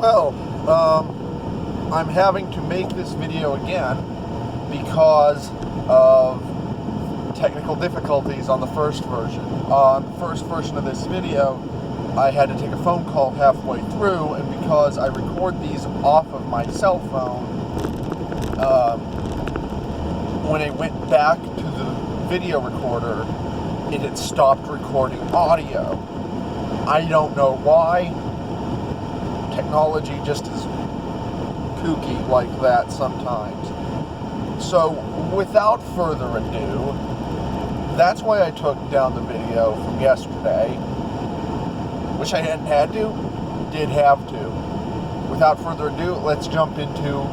Well, I'm having to make this video again because of technical difficulties on the first version. On the first version of this video, I had to take a phone call halfway through, and because I record these off of my cell phone, when I went back to the video recorder, it had stopped recording audio. I don't know why. Technology just is kooky like that sometimes. So, without further ado, that's why I took down the video from yesterday. Wish I hadn't had to, did have to. Without further ado, let's jump into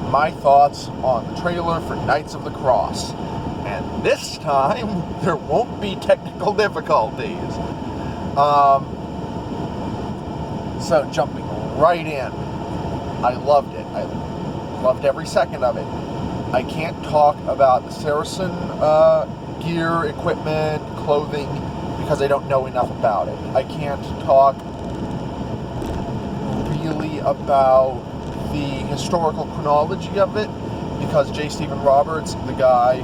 my thoughts on the trailer for Knights of the Cross. And this time, there won't be technical difficulties. So, jumping right in. I loved it. I loved every second of it. I can't talk about the Saracen gear, equipment, clothing, because I don't know enough about it. I can't talk really about the historical chronology of it, because J. Stephen Roberts, the guy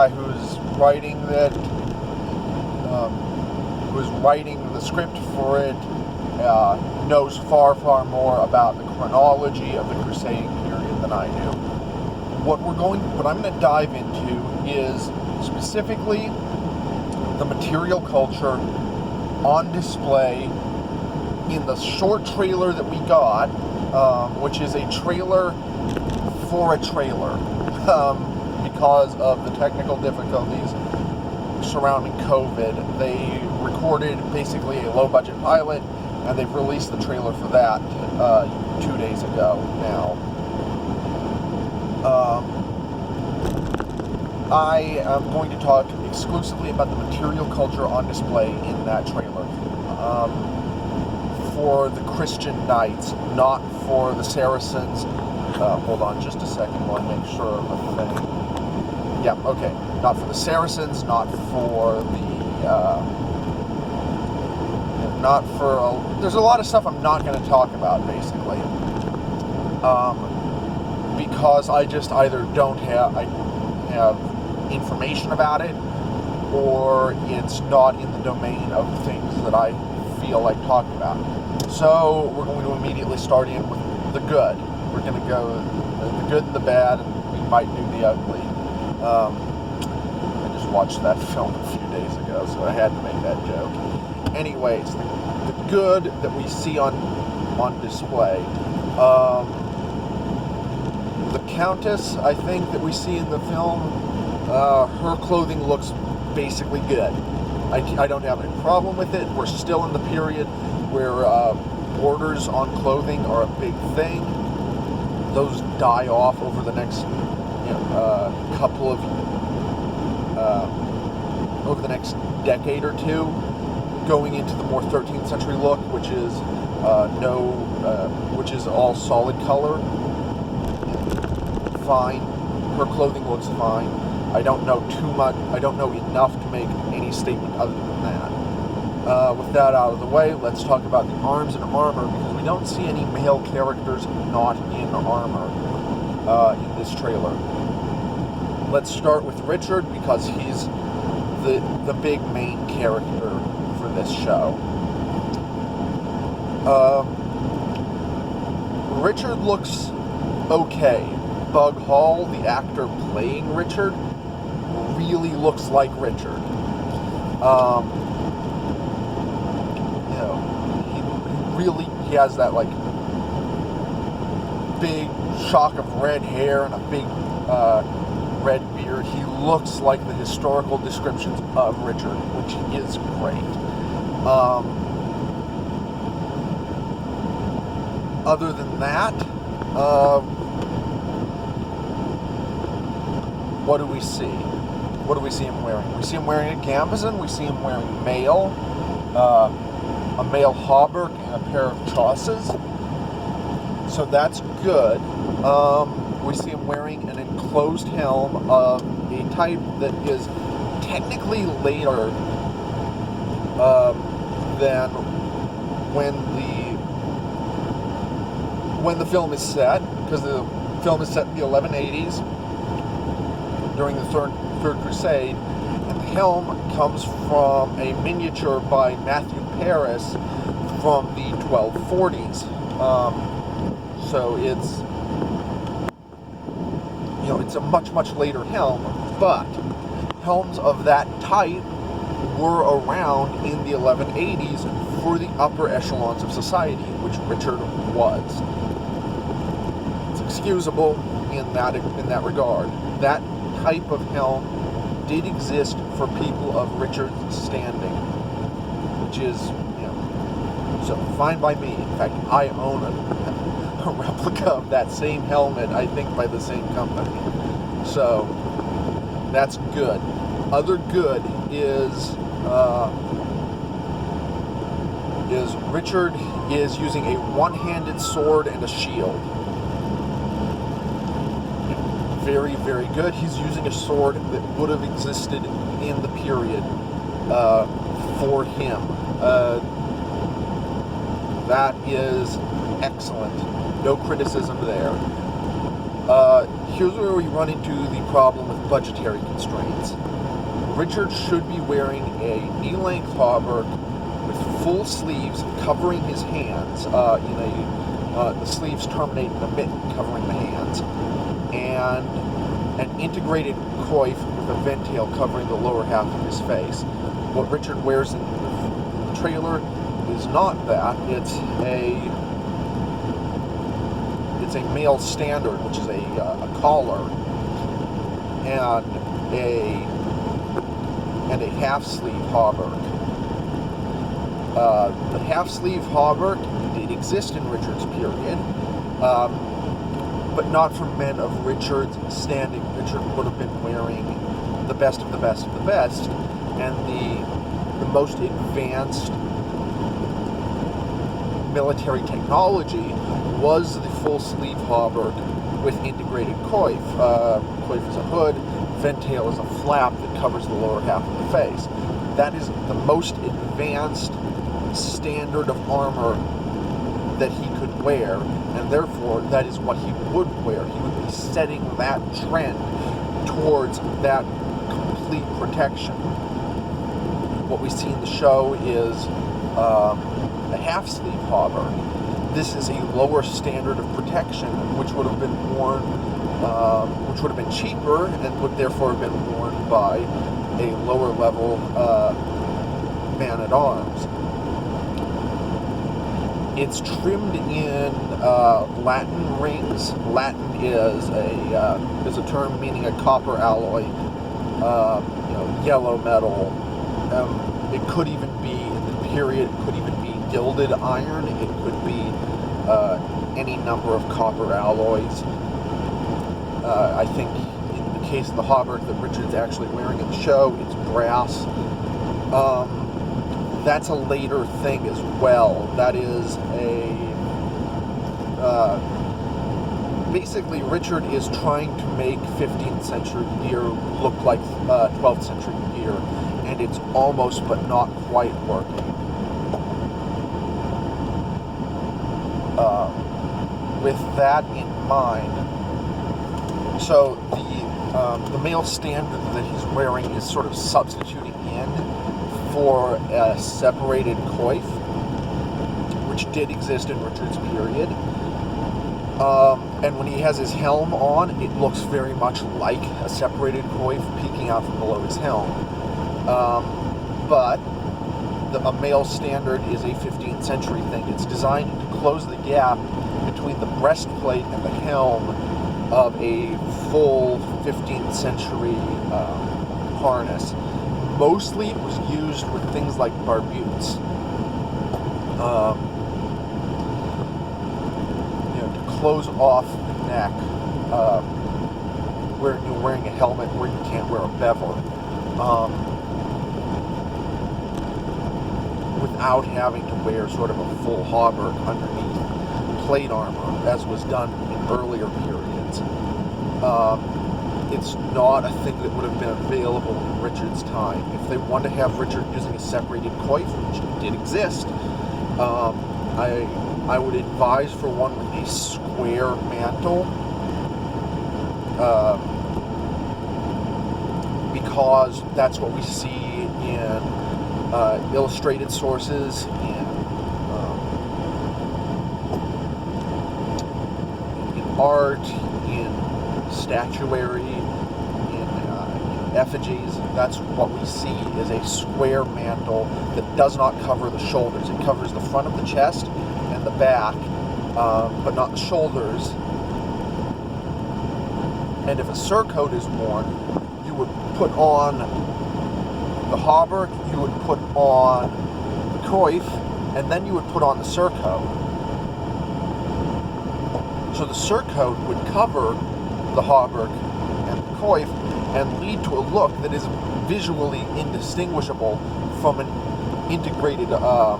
who's writing that, who's writing the script for it, knows far, far more about the chronology of the Crusading period than I do. What I'm going to dive into is specifically the material culture on display in the short trailer that we got, which is a trailer for a trailer, because of the technical difficulties surrounding COVID. They recorded basically a low-budget pilot, and they've released the trailer for that 2 days ago now. I am going to talk exclusively about the material culture on display in that trailer. For the Christian knights, not for the Saracens. Hold on just a second while I make sure of the thing. Yeah, okay. Not for the Saracens, not for the... there's a lot of stuff I'm not going to talk about, basically. Because I just either don't have information about it, or it's not in the domain of things that I feel like talking about. So we're going to immediately start in with the good. We're going to go the good and the bad, and we might do the ugly. I just watched that film a few days ago, so I had to make that joke. Anyways, the good that we see on display. The Countess, I think, that we see in the film, her clothing looks basically good. I don't have any problem with it. We're still in the period where borders on clothing are a big thing. Those die off over the next over the next decade or two, going into the more 13th century look, which is which is all solid color. Fine. Her clothing looks fine. I don't know too much. I don't know enough to make any statement other than that. With that out of the way, let's talk about the arms and armor, because we don't see any male characters not in armor in this trailer. Let's start with Richard, because he's the big main character for this show. Richard looks okay. Bug Hall, the actor playing Richard, really looks like Richard. He has that like big shock of red hair and a big red beard. He looks like the historical descriptions of Richard, which is great. Other than that, what do we see? What do we see him wearing? We see him wearing a gambeson. We see him wearing mail, a mail hauberk, and a pair of chausses. So that's good. We see him wearing an enclosed helm of a type that is technically later than when the film is set, because the film is set in the 1180s during the Third Crusade, and the helm comes from a miniature by Matthew Paris from the 1240s. So it's it's a much later helm, but helms of that type were around in the 1180s for the upper echelons of society, which Richard was. It's excusable in that regard. That type of helm did exist for people of Richard's standing, which is, so fine by me. In fact, I own a replica of that same helmet, I think by the same company. So that's good. Other good is Richard is using a one-handed sword and a shield. Very, very good. He's using a sword that would have existed in the period for him. That is excellent. No criticism there. Here's where we run into the problem with budgetary constraints. Richard should be wearing a knee-length hauberk with full sleeves covering his hands. The sleeves terminate in a mitten covering the hands, and an integrated coif with a ventail covering the lower half of his face. What Richard wears in the trailer is not that. It's a male standard, which is a collar and a half-sleeve hauberk. The half-sleeve hauberk did exist in Richard's period, but not for men of Richard's standing. Richard would have been wearing the best of the best of the best, and the most advanced military technology was the full-sleeve hauberk with integrated coif. Coif is a hood, ventail is a flap that covers the lower half of the face. That is the most advanced standard of armor that he could wear, and therefore that is what he would wear. He would be setting that trend towards that complete protection. What we see in the show is a half-sleeve hauberk. This is a lower standard of protection, which would have been worn, which would have been cheaper, and would therefore have been worn by a lower level man-at-arms. It's trimmed in Latin rings. Latin is a term meaning a copper alloy, yellow metal. It could even be in the period. It could even be gilded iron. It could be any number of copper alloys. I think in the case of the hauberk that Richard's actually wearing in the show, it's brass. That's a later thing as well. That is basically Richard is trying to make 15th century gear look like 12th century gear, and it's almost but not quite working. With that in mind, so the male standard that he's wearing is sort of substituting in for a separated coif, which did exist in Richard's period. And when he has his helm on, it looks very much like a separated coif peeking out from below his helm. But a male standard is a 15th century thing. It's designed to close the gap between the breastplate and the helm of a full 15th century harness. Mostly it was used with things like barbutes. To close off the neck where you're wearing a helmet where you can't wear a bevel. Without having to wear sort of a full hauberk underneath plate armor, as was done in earlier periods. It's not a thing that would have been available in Richard's time. If they wanted to have Richard using a separated coif, which did exist, I would advise for one with a square mantle, because that's what we see in illustrated sources, in art, in statuary, in effigies. That's what we see is a square mantle that does not cover the shoulders. It covers the front of the chest and the back, but not the shoulders. And if a surcoat is worn, you would put on the hauberk, you would put on the coif, and then you would put on the surcoat. So the surcoat would cover the hauberk and the coif and lead to a look that is visually indistinguishable from an integrated coif.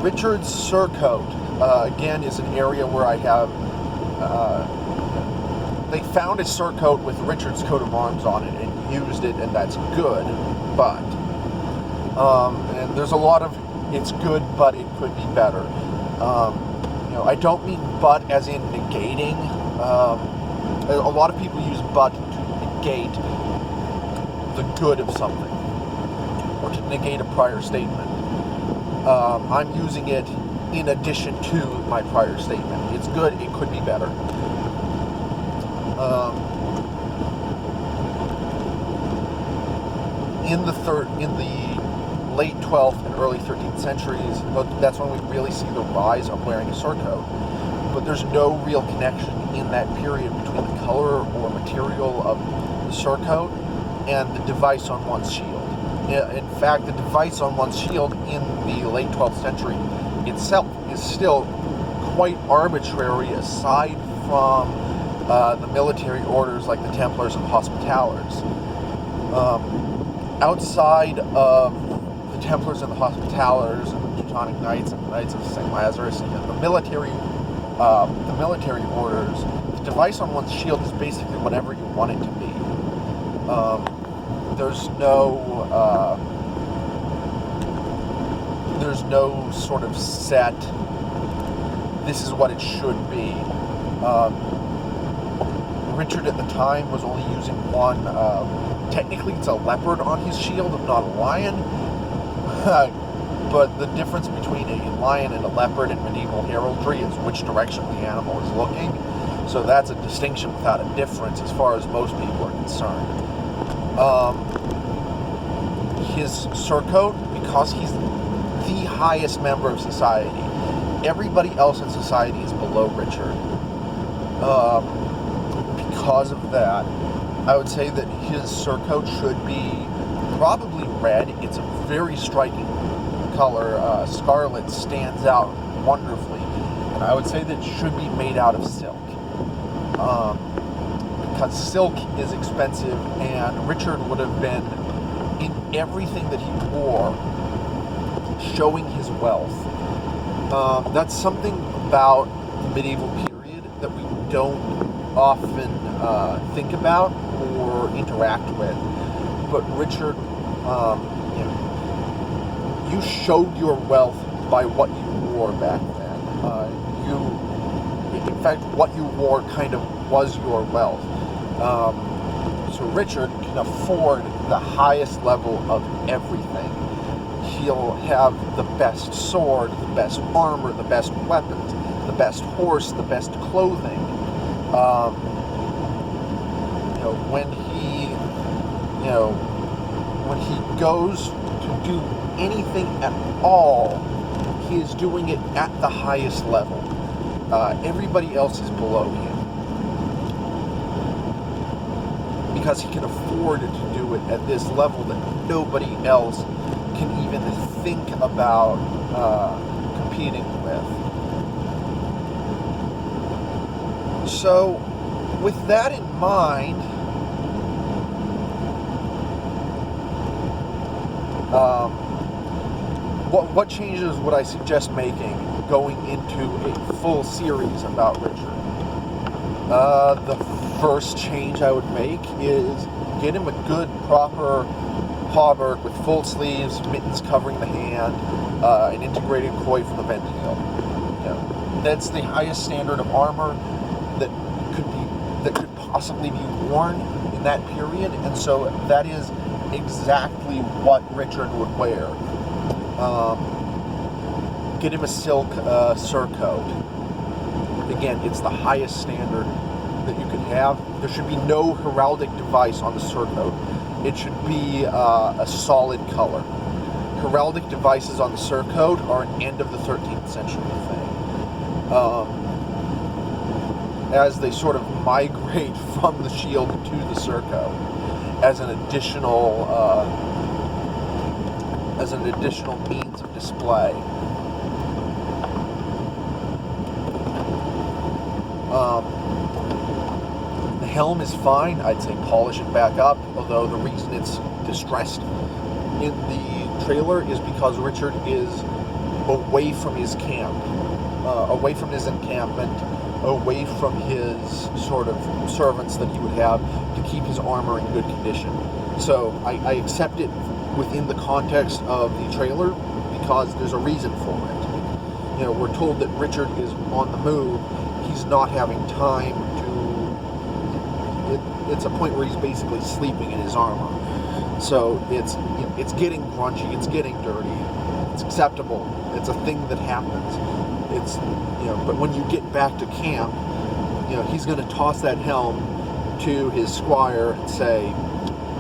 Richard's surcoat, again, is an area where I have. They found a surcoat with Richard's coat of arms on it and used it, and that's good. But and there's a lot of it's good, but it could be better. I don't mean but as in negating. A lot of people use but to negate the good of something, or to negate a prior statement. I'm using it in addition to my prior statement. It's good, it could be better. In the late 12th and early 13th centuries, that's when we really see the rise of wearing a surcoat. But there's no real connection in that period between the color or material of the surcoat and the device on one's shield. In fact, the device on one's shield in the late 12th century itself is still quite arbitrary, aside from the military orders like the Templars and Hospitallers. Outside of the Templars and the Hospitallers and the Teutonic Knights and the Knights of St. Lazarus and the military orders, the device on one's shield is basically whatever you want it to be. There's no sort of set, this is what it should be. Richard at the time was only using one, technically it's a leopard on his shield, not a lion. But the difference between a lion and a leopard in medieval heraldry is which direction the animal is looking. So that's a distinction without a difference as far as most people are concerned. His surcoat, because he's the highest member of society, everybody else in society is below Richard. Because of that, I would say that his surcoat should be probably red. It's a very striking color. Scarlet stands out wonderfully. And I would say that it should be made out of silk. Because silk is expensive, and Richard would have been, in everything that he wore, showing his wealth. That's something about the medieval period that we don't often think about or interact with. But Richard, you showed your wealth by what you wore back then. In fact, what you wore kind of was your wealth. So Richard can afford the highest level of everything. He'll have the best sword, the best armor, the best weapons, the best horse, the best clothing. When he goes to do anything at all, he is doing it at the highest level. Everybody else is below him, because he can afford to do it at this level that nobody else can even think about competing with. So, with that in mind, what changes would I suggest making going into a full series about Richard? The first change I would make is get him a good, proper hauberk with full sleeves, mittens covering the hand, an integrated coif from the ventheel. You know, that's the highest standard of armor that could possibly be worn in that period, and so that is exactly what Richard would wear. Get him a silk surcoat. Again, it's the highest standard that you could have. There should be no heraldic device on the surcoat. It should be a solid color. Heraldic devices on the surcoat are an end of the 13th century thing. As they sort of migrate from the shield to the surcoat as an additional means of display. The helm is fine. I'd say polish it back up, although the reason it's distressed in the trailer is because Richard is away from his camp, away from his encampment, away from his sort of servants that he would have to keep his armor in good condition. So I accept it within the context of the trailer because there's a reason for it. You know, we're told that Richard is on the move. He's not having time to... It's a point where he's basically sleeping in his armor. So it's getting grungy, it's getting dirty, it's acceptable, it's a thing that happens. It's, you know, but when you get back to camp, you know, he's going to toss that helm to his squire and say,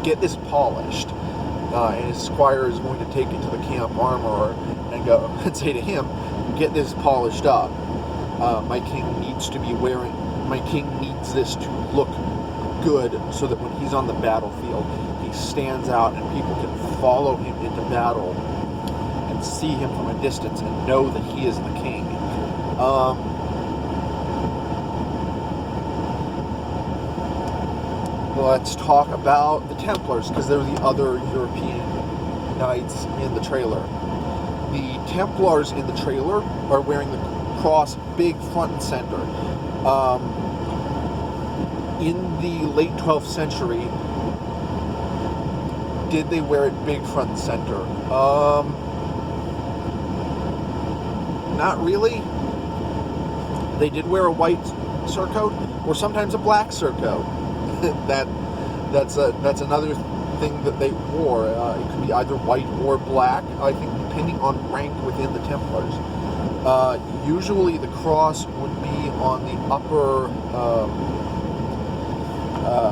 get this polished. And his squire is going to take it to the camp armorer and go and say to him, get this polished up. My king needs this to look good so that when he's on the battlefield, he stands out and people can follow him into battle and see him from a distance and know that he is the king. Let's talk about the Templars, because they're the other European knights in the trailer. The Templars in the trailer are wearing the cross big front and center. In the late 12th century, did they wear it big front and center? Not really. They did wear a white surcoat, or sometimes a black surcoat. That's another thing that they wore. It could be either white or black, I think, depending on rank within the Templars. Usually the cross would be on the upper,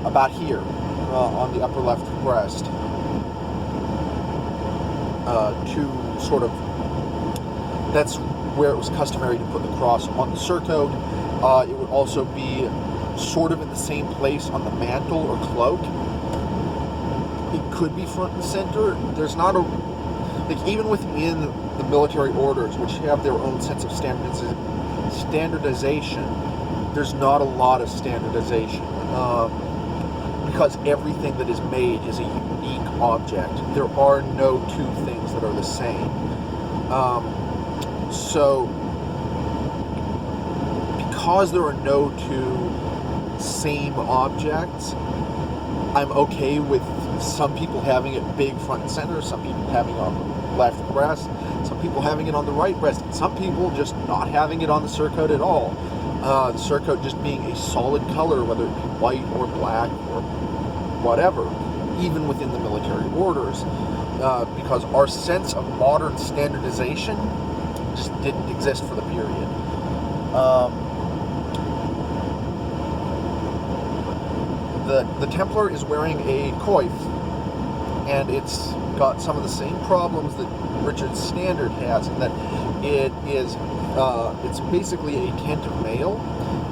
about here, on the upper left breast, to sort of, that's where it was customary to put the cross on the surcoat. It would also be sort of in the same place on the mantle or cloak. It could be front and center. There's not a, like, even within the military orders, which have their own sense of standardization, there's not a lot of standardization, because everything that is made is a unique object. There are no two things that are the same. So because there are no two same objects, I'm okay with some people having it big front and center, some people having it on the left breast, some people having it on the right breast, and some people just not having it on the surcoat at all. The surcoat just being a solid color, whether it be white or black or whatever, even within the military orders, because our sense of modern standardization just didn't exist for the period. The Templar is wearing a coif, and it's got some of the same problems that Richard's standard has, in that it's basically a tent of mail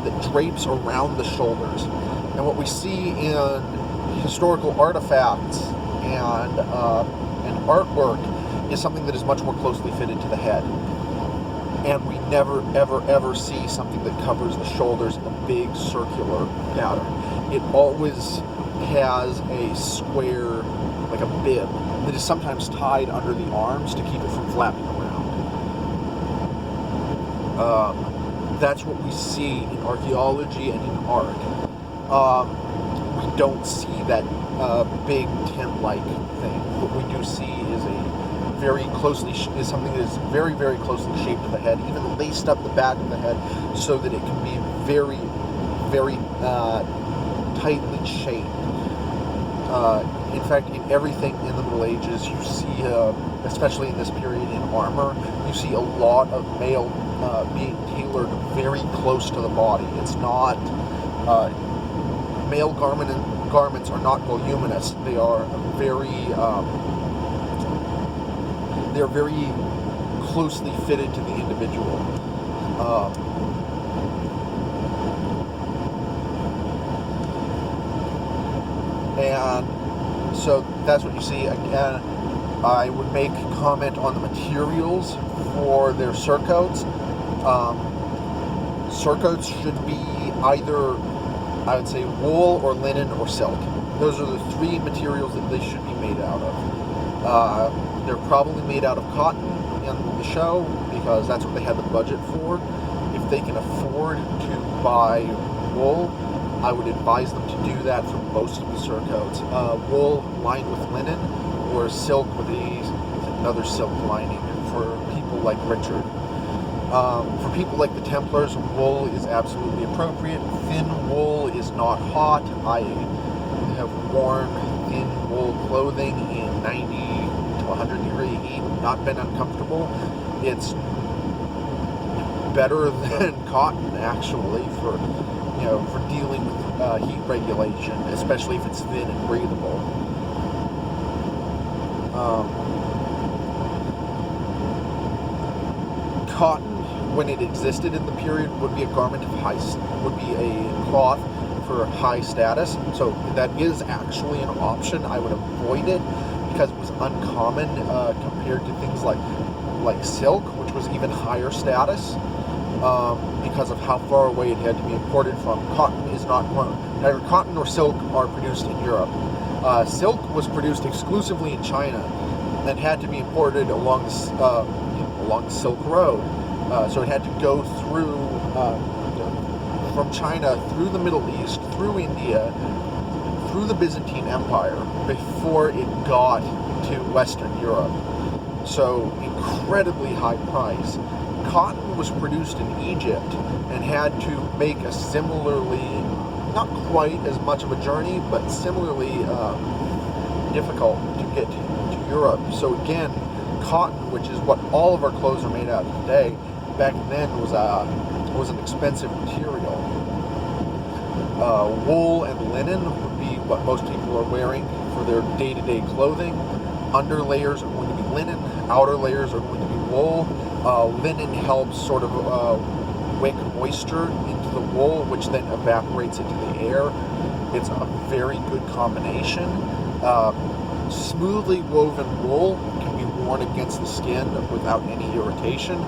that drapes around the shoulders. And what we see in historical artifacts and artwork is something that is much more closely fitted to the head. And we never, ever, ever see something that covers the shoulders in a big circular pattern. It always has a square, like a bib, that is sometimes tied under the arms to keep it from flapping around. That's what we see in archaeology and in art. We don't see that big tent-like everything, what we do see is something that is very, very closely shaped to the head, even laced up the back of the head, so that it can be very, very tightly shaped. In fact, in everything in the Middle Ages, you see, especially in this period in armor, you see a lot of mail being tailored very close to the body. It's not male garments are not voluminous. They are they're very closely fitted to the individual. And so that's what you see. Again, I would make comment on the materials for their surcoats. Surcoats should be either, I would say, wool or linen or silk. Those are the three materials that they should be made out of. They're probably made out of cotton in the show because that's what they had the budget for. If they can afford to buy wool, I would advise them to do that for most of the surcoats. Wool lined with linen, or silk with another silk lining for people like Richard. For people like the Templars, wool is absolutely appropriate. Thin wool is not hot. I have worn thin wool clothing in 90 to 100 degree heat, not been uncomfortable. It's better than cotton, actually, for dealing with heat regulation, especially if it's thin and breathable. Cotton, when it existed in the period, would be a garment of would be a cloth for high status. So that is actually an option. I would avoid it because it was uncommon compared to things like silk, which was even higher status. Because of how far away it had to be imported from. Cotton is not neither cotton nor silk are produced in Europe. Silk was produced exclusively in China and had to be imported along the Silk Road. So it had to go through from China through the Middle East, through India, through the Byzantine Empire before it got to Western Europe. So incredibly high price. Cotton was produced in Egypt and had to make a similarly, not quite as much of a journey, but similarly difficult to get to Europe. So again, cotton, which is what all of our clothes are made out of today, back then was an expensive material. Wool and linen would be what most people are wearing for their day-to-day clothing. Under layers are going to be linen, outer layers are going to be wool. Linen helps sort of wick moisture into the wool, which then evaporates into the air. It's a very good combination. Smoothly woven wool can be worn against the skin without any irritation.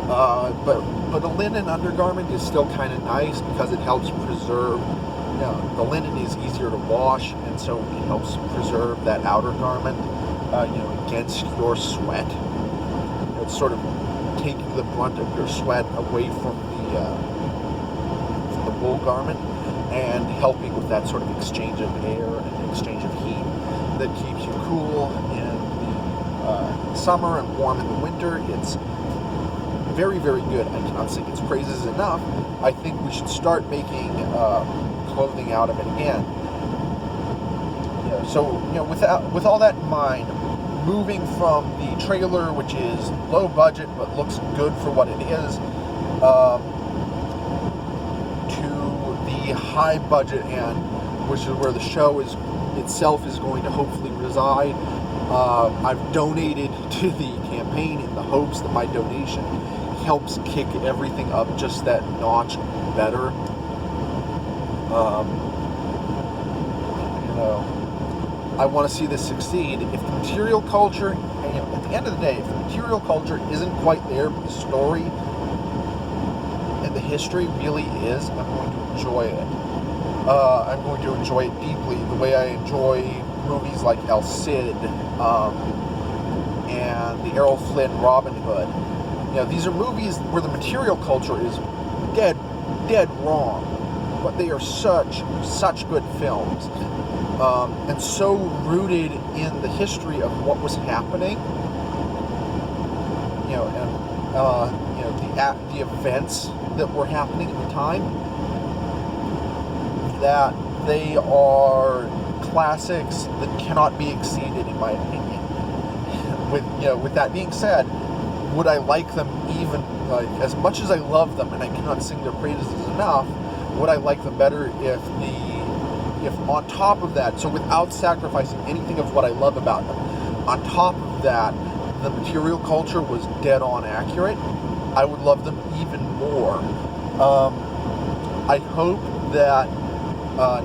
But a linen undergarment is still kind of nice because it helps preserve. The linen is easier to wash, and so it helps preserve that outer garment against your sweat. It's sort of taking the brunt of your sweat away from the wool garment and helping with that sort of exchange of air and exchange of heat that keeps you cool in the summer and warm in the winter. It's very, very good. I cannot sing its praises enough. I think we should start making clothing out of it again. So with all that in mind, moving from the trailer, which is low budget but looks good for what it is, to the high budget end, which is where the show itself is going to hopefully reside. I've donated to the campaign in the hopes that my donation helps kick everything up just that notch better. I want to see this succeed. If the material culture, at the end of the day, if the material culture isn't quite there, but the story and the history really is, I'm going to enjoy it. I'm going to enjoy it deeply, the way I enjoy movies like El Cid and the Errol Flynn Robin Hood. These are movies where the material culture is dead wrong, but they are such good films. and so rooted in the history of what was happening, and the events that were happening at the time, that they are classics that cannot be exceeded, in my opinion. With that being said, would I like them even, like, as much as I love them, and I cannot sing their praises enough, would I like them better if on top of that, so without sacrificing anything of what I love about them, on top of that, the material culture was dead on accurate, I would love them even more. I hope that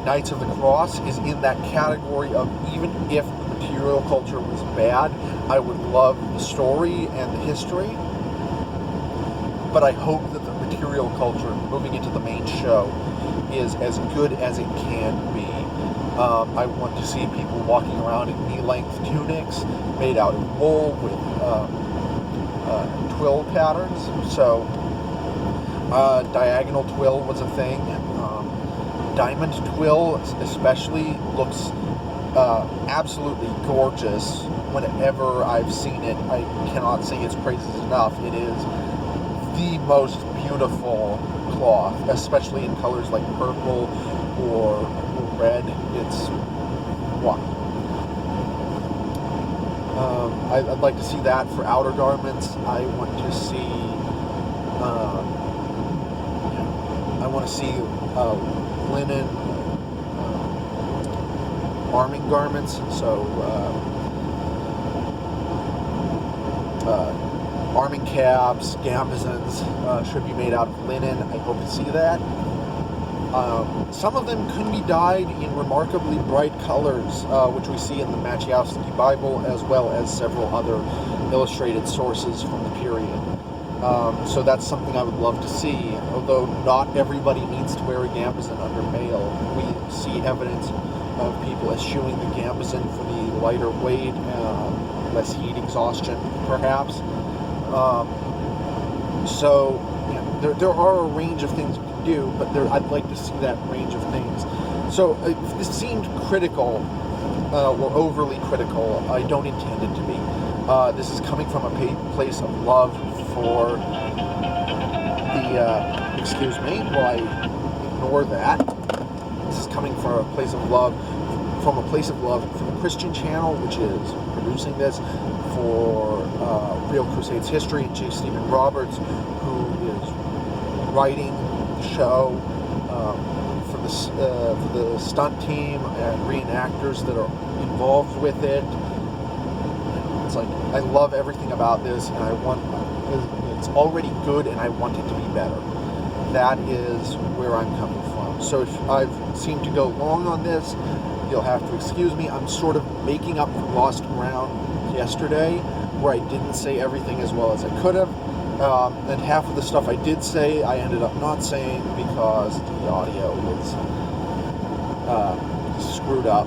Knights of the Cross is in that category of, even if the material culture was bad, I would love the story and the history, but I hope that the material culture moving into the main show is as good as it can be. I want to see people walking around in knee-length tunics made out of wool with twill patterns. So diagonal twill was a thing. Diamond twill especially looks absolutely gorgeous. Whenever I've seen it, I cannot sing its praises enough. It is the most beautiful cloth, especially in colors like purple or red. It's wow. I'd like to see that for outer garments. I want to see linen arming garments. So arming caps, gambesons should be made out of linen. I hope to see that. Some of them can be dyed in remarkably bright colors, which we see in the Maciejowski Bible, as well as several other illustrated sources from the period. So that's something I would love to see, although not everybody needs to wear a gambeson under mail. We see evidence of people eschewing the gambeson for the lighter weight, less heat exhaustion, perhaps. There are a range of things you can do, but I'd like to see that range of things. So if this seemed critical or overly critical, I don't intend it to be. This is coming from a place of love for the, excuse me, while I ignore that. This is coming from a place of love, for the Christian channel, which is producing this, for Real Crusades History, and J. Stephen Roberts, who is writing the show, for the stunt team and reenactors that are involved with it. It's like, I love everything about this, and it's already good, and I want it to be better. That is where I'm coming from. So if I've seemed to go long on this, you'll have to excuse me. I'm sort of making up for lost ground yesterday, where I didn't say everything as well as I could have. And half of the stuff I did say, I ended up not saying because the audio was screwed up.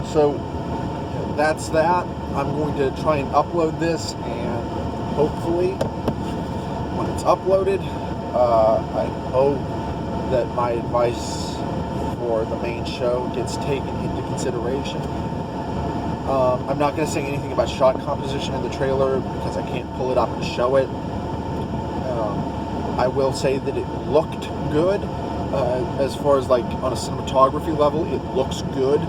So that's that. I'm going to try and upload this, and hopefully when it's uploaded, I hope that my advice for the main show gets taken into consideration. I'm not going to say anything about shot composition in the trailer because I can't pull it up and show it. I will say that it looked good. As far as like on a cinematography level, it looks good.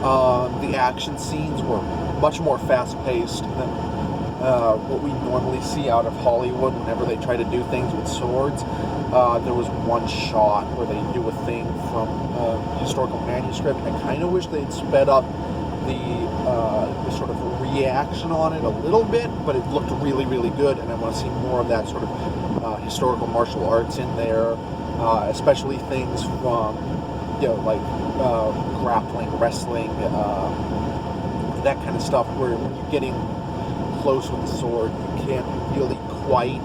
The action scenes were much more fast-paced than what we normally see out of Hollywood whenever they try to do things with swords. There was one shot where they do a thing from a historical manuscript. I kind of wish they'd sped up the sort of reaction on it a little bit, but it looked really, really good, and I want to see more of that sort of historical martial arts in there, especially things from, like grappling, wrestling, that kind of stuff, where when you're getting close with the sword, you can't really quite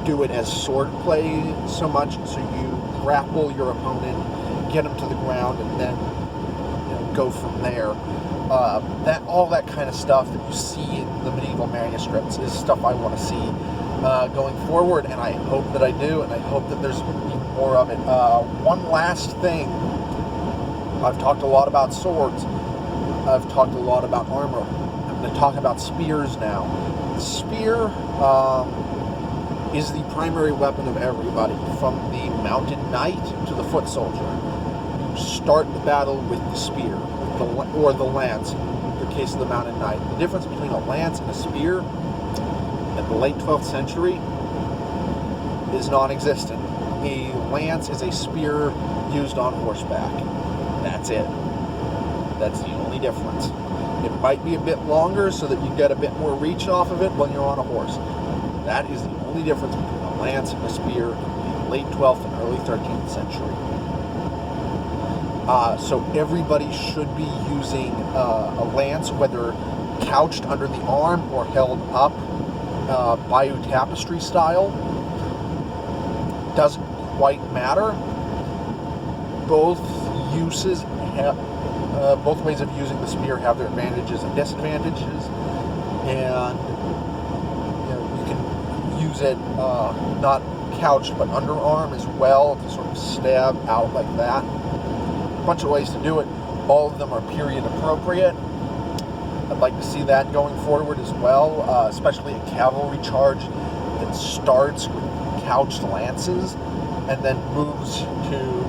do it as sword play so much, so you grapple your opponent, get him to the ground, and then go from there. All that kind of stuff that you see in the medieval manuscripts is stuff I want to see going forward, and I hope that I do, and I hope that there's even more of it. One last thing I've talked a lot about swords. I've talked a lot about armor. I'm going to talk about spears now. The spear is the primary weapon of everybody, from the mounted knight to the foot soldier. You start the battle with the spear, or the lance, in the case of the mounted knight. The difference between a lance and a spear in the late 12th century is non-existent. A lance is a spear used on horseback. That's it. That's the only difference. It might be a bit longer so that you get a bit more reach off of it when you're on a horse. That is the only difference between a lance and a spear in the late 12th and early 13th century. So everybody should be using a lance, whether couched under the arm or held up bayou tapestry style. Doesn't quite matter. Both uses have, both ways of using the spear have their advantages and disadvantages, and you can use it not couched but underarm as well to sort of stab out like that. A bunch of ways to do it. All of them are period appropriate. I'd like to see that going forward as well, especially a cavalry charge that starts with couched lances and then moves to